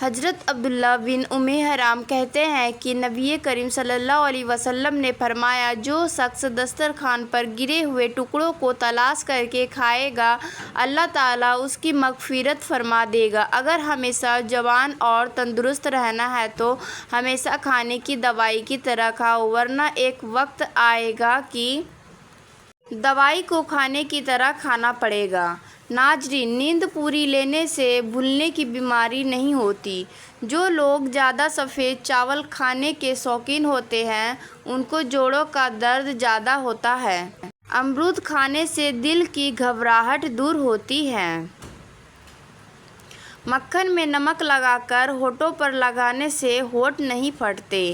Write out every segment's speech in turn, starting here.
حضرت عبداللہ بن ام حرام کہتے ہیں کہ نبی کریم صلی اللہ علیہ وسلم نے فرمایا، جو شخص دسترخوان پر گرے ہوئے ٹکڑوں کو تلاش کر کے کھائے گا، اللہ تعالیٰ اس کی مغفرت فرما دے گا۔ اگر ہمیشہ جوان اور تندرست رہنا ہے تو ہمیشہ کھانے کی دوائی کی طرح کھاؤ، ورنہ ایک وقت آئے گا کہ دوائی کو کھانے کی طرح کھانا پڑے گا۔ ناظرین، نیند پوری لینے سے بھولنے کی بیماری نہیں ہوتی۔ جو لوگ زیادہ سفید چاول کھانے کے شوقین ہوتے ہیں ان کو جوڑوں کا درد زیادہ ہوتا ہے۔ امرود کھانے سے دل کی گھبراہٹ دور ہوتی ہے۔ مکھن میں نمک لگا کر ہونٹوں پر لگانے سے ہونٹ نہیں پھٹتے۔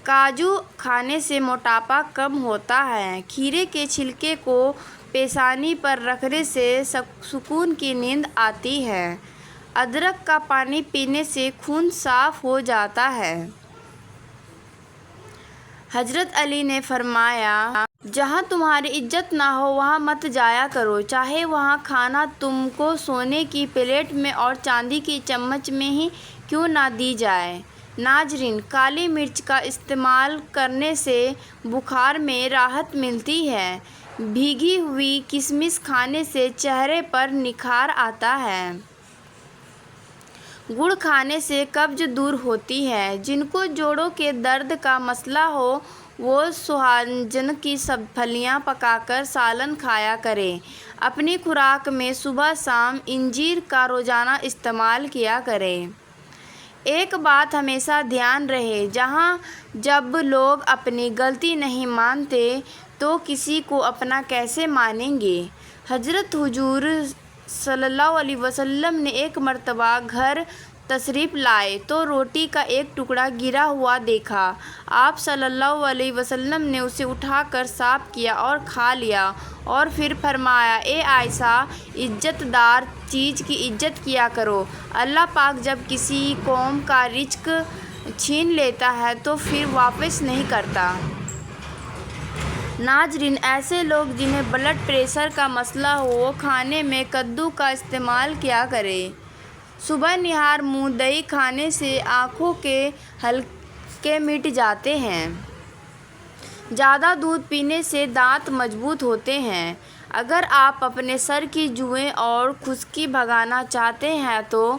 کاجو کھانے سے موٹاپا کم ہوتا ہے۔ کھیرے کے چھلکے کو پیشانی پر رکھنے سے سکون کی نیند آتی ہے۔ ادرک کا پانی پینے سے خون صاف ہو جاتا ہے۔ حضرت علی نے فرمایا، جہاں تمہاری عزت نہ ہو وہاں مت جایا کرو، چاہے وہاں کھانا تم کو سونے کی پلیٹ میں اور چاندی کی چمچ میں ہی کیوں نہ دی جائے۔ ناظرین، کالی مرچ کا استعمال کرنے سے بخار میں راحت ملتی ہے۔ بھیگی ہوئی کشمش کھانے سے چہرے پر نکھار آتا ہے۔ گڑ کھانے سے قبض دور ہوتی ہے۔ جن کو جوڑوں کے درد کا مسئلہ ہو وہ سوہجن کی پھلیاں پکا کر سالن کھایا کریں۔ اپنی خوراک میں صبح شام انجیر کا روزانہ استعمال کیا کریں۔ ایک بات ہمیشہ دھیان رہے، جب لوگ اپنی غلطی نہیں مانتے تو کسی کو اپنا کیسے مانیں گے۔ حضرت حضور صلی اللہ علیہ وسلم نے ایک مرتبہ گھر تشریف لائے تو روٹی کا ایک ٹکڑا گرا ہوا دیکھا۔ آپ صلی اللہ علیہ وسلم نے اسے اٹھا کر صاف کیا اور کھا لیا، اور پھر فرمایا، اے عائشہ، عزت دار چیز کی عزت کیا کرو۔ اللہ پاک جب کسی قوم کا رزق چھین لیتا ہے تو پھر واپس نہیں کرتا۔ ناظرین، ایسے لوگ جنہیں بلڈ پریشر کا مسئلہ ہو وہ کھانے میں کدو کا استعمال کیا کریں۔ صبح نہار منہ دہی کھانے سے آنکھوں کے حلقے مٹ جاتے ہیں۔ زیادہ دودھ پینے سے دانت مضبوط ہوتے ہیں۔ اگر آپ اپنے سر کی جوئیں اور خشکی بھگانا چاہتے ہیں تو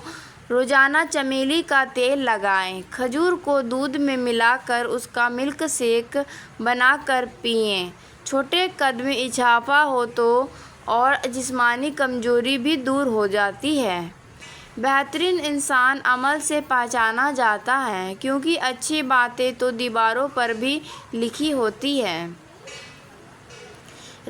روزانہ چمیلی کا تیل لگائیں۔ کھجور کو دودھ میں ملا کر اس کا ملک شیک بنا کر پئیں۔ چھوٹے قد میں اضافہ ہو تو اور جسمانی کمزوری بھی دور ہو جاتی ہے۔ بہترین انسان عمل سے پہچانا جاتا ہے، کیونکہ اچھی باتیں تو دیواروں پر بھی لکھی ہوتی ہیں۔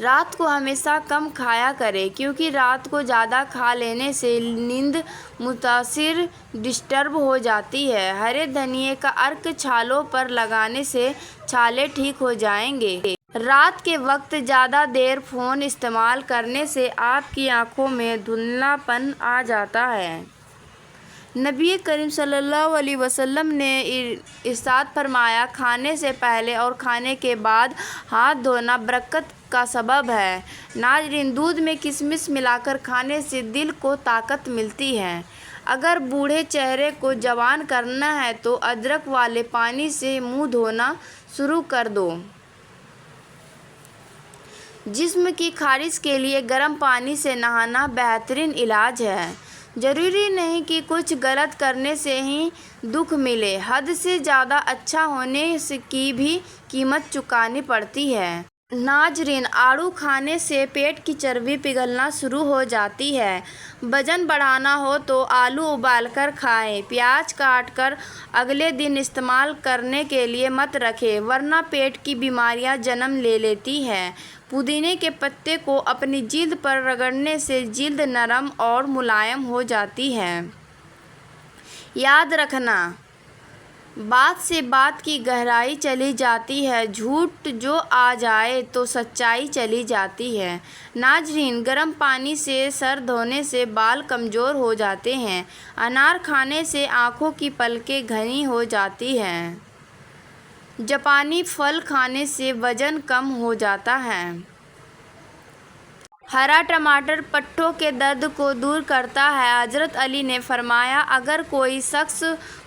رات کو ہمیشہ کم کھایا کریں، کیونکہ رات کو زیادہ کھا لینے سے نیند متاثر ڈسٹرب ہو جاتی ہے۔ ہرے دھنیے کا عرق چھالوں پر لگانے سے چھالے ٹھیک ہو جائیں گے۔ رات کے وقت زیادہ دیر فون استعمال کرنے سے آپ کی آنکھوں میں دھندلا پن آ جاتا ہے۔ نبی کریم صلی اللہ علیہ وسلم نے ارشاد فرمایا، کھانے سے پہلے اور کھانے کے بعد ہاتھ دھونا برکت کا سبب ہے۔ ناظرین، دودھ میں کشمش ملا کر کھانے سے دل کو طاقت ملتی ہے۔ اگر بوڑھے چہرے کو جوان کرنا ہے تو ادرک والے پانی سے منہ دھونا شروع کر دو۔ جسم کی خارش کے لیے گرم پانی سے نہانا بہترین علاج ہے۔ ضروری نہیں کہ کچھ غلط کرنے سے ہی دکھ ملے، حد سے زیادہ اچھا ہونے کی بھی قیمت چکانی پڑتی ہے۔ ناظرین، آڑو کھانے سے پیٹ کی چربی پگھلنا شروع ہو جاتی ہے۔ وزن بڑھانا ہو تو آلو ابال کر کھائیں۔ پیاز کاٹ کر اگلے دن استعمال کرنے کے لیے مت رکھیں، ورنہ پیٹ کی بیماریاں جنم لے لیتی ہیں۔ پودینے کے پتے کو اپنی جلد پر رگڑنے سے جلد نرم اور ملائم ہو جاتی ہے۔ یاد رکھنا، بات سے بات کی گہرائی چلی جاتی ہے، جھوٹ جو آ جائے تو سچائی چلی جاتی ہے۔ ناظرین، گرم پانی سے سر دھونے سے بال کمزور ہو جاتے ہیں۔ انار کھانے سے آنکھوں کی پلکیں گھنی ہو جاتی ہیں۔ جاپانی پھل کھانے سے وزن کم ہو جاتا ہے۔ ہرا ٹماٹر پٹھوں کے درد کو دور کرتا ہے۔ حضرت علی نے فرمایا، اگر کوئی شخص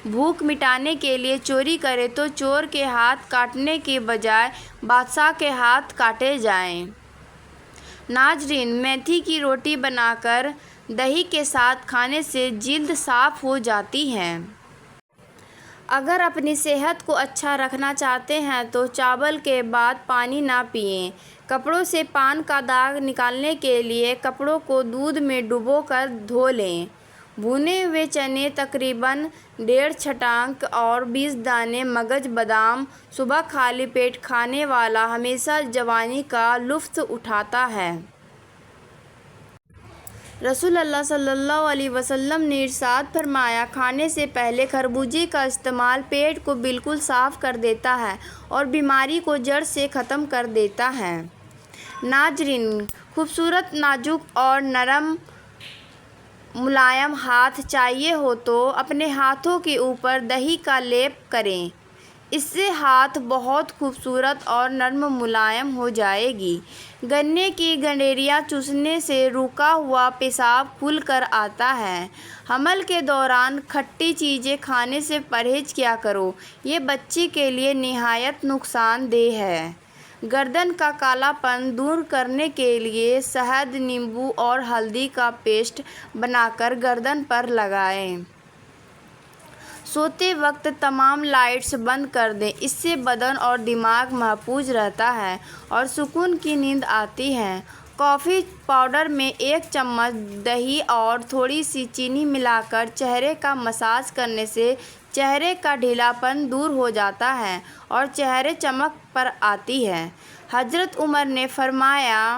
بھوک مٹانے کے لیے چوری کرے تو چور کے ہاتھ کاٹنے کے بجائے بادشاہ کے ہاتھ کاٹے جائیں۔ ناظرین، میتھی کی روٹی بنا کر دہی کے ساتھ کھانے سے جلد صاف ہو جاتی ہے۔ اگر اپنی صحت کو اچھا رکھنا چاہتے ہیں تو چاول کے بعد پانی نہ پئیں۔ کپڑوں سے پان کا داغ نکالنے کے لیے کپڑوں کو دودھ میں ڈبو کر دھو لیں۔ بھنے ہوئے چنے تقریباً 1.5 چھٹانک اور 20 دانے مگج بادام صبح خالی پیٹ کھانے والا ہمیشہ جوانی کا لطف اٹھاتا ہے۔ رسول اللہ صلی اللہ علیہ وسلم نے ارشاد فرمایا، کھانے سے پہلے خربوزے کا استعمال پیٹ کو بالکل صاف کر دیتا ہے اور بیماری کو جڑ سے ختم کر دیتا ہے۔ ناظرین، خوبصورت، نازک اور نرم ملائم ہاتھ چاہیے ہو تو اپنے ہاتھوں کے اوپر دہی کا لیپ کریں۔ اس سے ہاتھ بہت خوبصورت اور نرم ملائم ہو جائے گی۔ گنے کی گنڈیریاں چوسنے سے رکا ہوا پیشاب کھل کر آتا ہے۔ حمل کے دوران کھٹی چیزیں کھانے سے پرہیز کیا کرو، یہ بچے کے لیے نہایت نقصان دہ ہے۔ گردن کا کالا پن دور کرنے کے لیے شہد، نیمبو اور ہلدی کا پیسٹ بنا کر گردن پر لگائیں۔ سوتے وقت تمام لائٹس بند کر دیں، اس سے بدن اور دماغ محفوظ رہتا ہے اور سکون کی نیند آتی ہے۔ کافی پاؤڈر میں 1 چمچ دہی اور تھوڑی سی چینی ملا کر چہرے کا مساج کرنے سے چہرے کا ڈھیلا پن دور ہو جاتا ہے اور چہرے چمک پر آتی ہے۔ حضرت عمر نے فرمایا،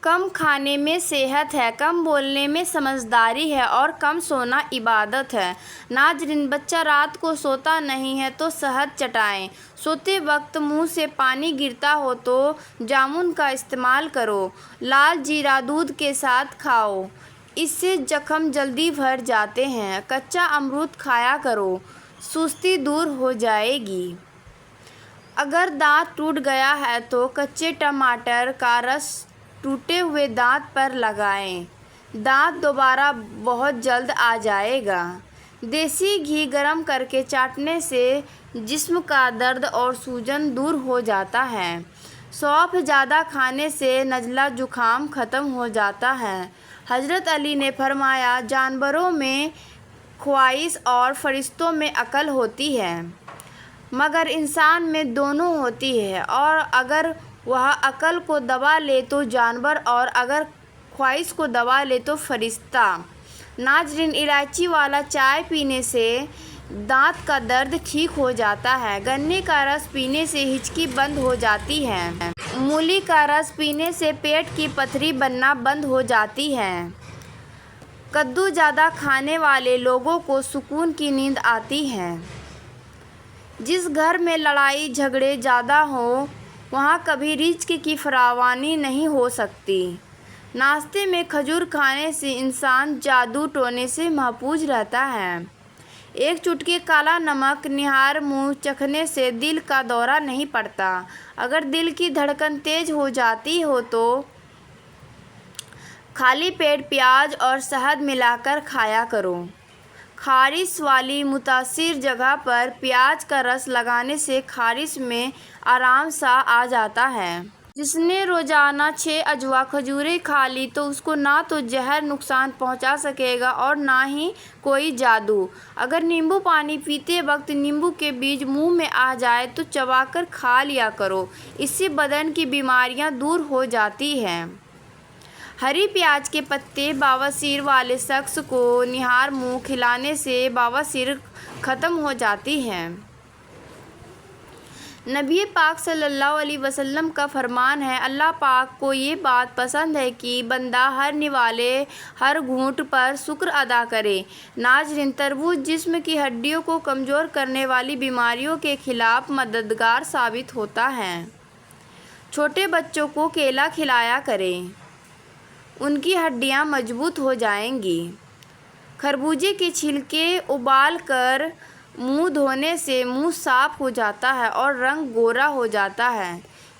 کم کھانے میں صحت ہے، کم بولنے میں سمجھداری ہے اور کم سونا عبادت ہے۔ ناظرین، بچہ رات کو سوتا نہیں ہے تو شہد چٹائیں۔ سوتے وقت منہ سے پانی گرتا ہو تو جامن کا استعمال کرو۔ لال زیرہ دودھ کے ساتھ کھاؤ، اس سے زخم جلدی بھر جاتے ہیں۔ کچا امرود کھایا کرو، سستی دور ہو جائے گی۔ اگر دانت ٹوٹ گیا ہے تو کچے ٹماٹر کا رس ٹوٹے ہوئے دانت پر لگائیں، دانت دوبارہ بہت جلد آ جائے گا۔ دیسی گھی گرم کر کے چاٹنے سے جسم کا درد اور سوجن دور ہو جاتا ہے۔ سونف زیادہ کھانے سے نزلہ زکام ختم ہو جاتا ہے۔ حضرت علی نے فرمایا، جانوروں میں خواہش اور فرشتوں میں عقل ہوتی ہے، مگر انسان میں دونوں ہوتی ہے، اور اگر وہ عقل کو دبا لے تو جانور اور اگر خواہش کو دبا لے تو فرشتہ۔ ناظرین، الائچی والا چائے پینے سے دانت کا درد ٹھیک ہو جاتا ہے۔ گنے کا رس پینے سے ہچکی بند ہو جاتی ہے۔ مولی کا رس پینے سے پیٹ کی پتھری بننا بند ہو جاتی ہے۔ کدو زیادہ کھانے والے لوگوں کو سکون کی نیند آتی ہے۔ جس گھر میں لڑائی جھگڑے زیادہ ہوں وہاں کبھی رزق کی فراوانی نہیں ہو سکتی۔ ناشتے میں کھجور کھانے سے انسان جادو ٹونے سے محفوظ رہتا ہے۔ 1 چٹکی کالا نمک نہار منہ چکھنے سے دل کا دورہ نہیں پڑتا۔ اگر دل کی دھڑکن تیز ہو جاتی ہو تو خالی پیٹ پیاز اور شہد ملا کر کھایا کرو۔ خارش والی متاثر جگہ پر پیاز کا رس لگانے سے خارش میں آرام سا آ جاتا ہے۔ جس نے روزانہ 6 اجوا کھجوریں کھا لی تو اس کو نہ تو زہر نقصان پہنچا سکے گا اور نہ ہی کوئی جادو۔ اگر نیمبو پانی پیتے وقت نیمبو کے بیج منہ میں آ جائے تو چبا کر کھا لیا کرو، اس سے بدن کی بیماریاں دور ہو جاتی ہیں۔ ہری پیاز کے پتے بواسیر والے شخص کو نہار منہ کھلانے سے بواسیر ختم ہو جاتی ہے۔ نبی پاک صلی اللہ علیہ وسلم کا فرمان ہے، اللہ پاک کو یہ بات پسند ہے کہ بندہ ہر نوالے ہر گھونٹ پر شکر ادا کرے۔ ناظرین، تربوز جسم کی ہڈیوں کو کمزور کرنے والی بیماریوں کے خلاف مددگار ثابت ہوتا ہے۔ چھوٹے بچوں کو کیلا کھلایا کریں، ان کی ہڈیاں مضبوط ہو جائیں گی۔ خربوزے کے چھلکے ابال کر منہ دھونے سے منہ صاف ہو جاتا ہے اور رنگ گورا ہو جاتا ہے۔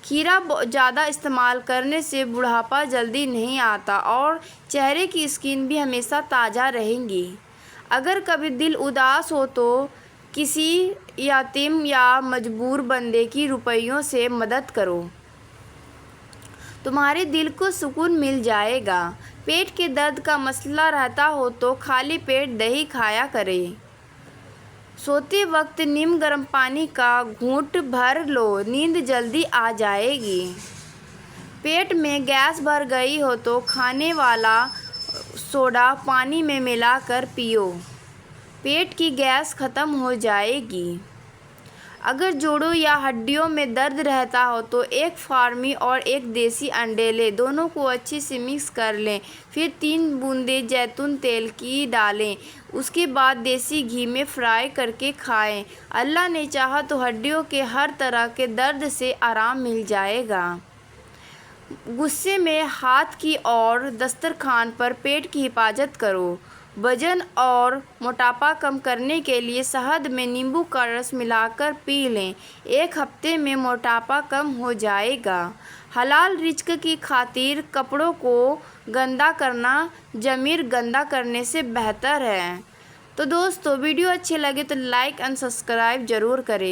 کھیرا زیادہ استعمال کرنے سے بڑھاپا جلدی نہیں آتا اور چہرے کی اسکن بھی ہمیشہ تازہ رہیں گی۔ اگر کبھی دل اداس ہو تو کسی یتیم یا مجبور بندے کی روپیوں سے مدد کرو، تمہارے دل کو سکون مل جائے گا۔ پیٹ کے درد کا مسئلہ رہتا ہو تو خالی پیٹ دہی کھایا کریں۔ سوتے وقت نیم گرم پانی کا گھونٹ بھر لو، نیند جلدی آ جائے گی۔ پیٹ میں گیس بھر گئی ہو تو کھانے والا سوڈا پانی میں ملا کر پیو، پیٹ کی گیس ختم ہو جائے گی۔ اگر جوڑوں یا ہڈیوں میں درد رہتا ہو تو ایک فارمی اور ایک دیسی انڈے لیں، دونوں کو اچھے سے مکس کر لیں، پھر 3 بوندیں زیتون تیل کی ڈالیں، اس کے بعد دیسی گھی میں فرائی کر کے کھائیں۔ اللہ نے چاہا تو ہڈیوں کے ہر طرح کے درد سے آرام مل جائے گا۔ غصے میں ہاتھ کی اور دسترخوان پر پیٹ کی حفاظت کرو۔ وزن اور موٹاپا کم کرنے کے لیے شہد میں نیمبو کا رس ملا کر پی لیں، 1 ہفتے میں موٹاپا کم ہو جائے گا۔ حلال رزق کی خاطر کپڑوں کو گندا کرنا ضمیر گندا کرنے سے بہتر ہے۔ تو دوستو، ویڈیو اچھی لگے تو لائک اور سبسکرائب ضرور کریں۔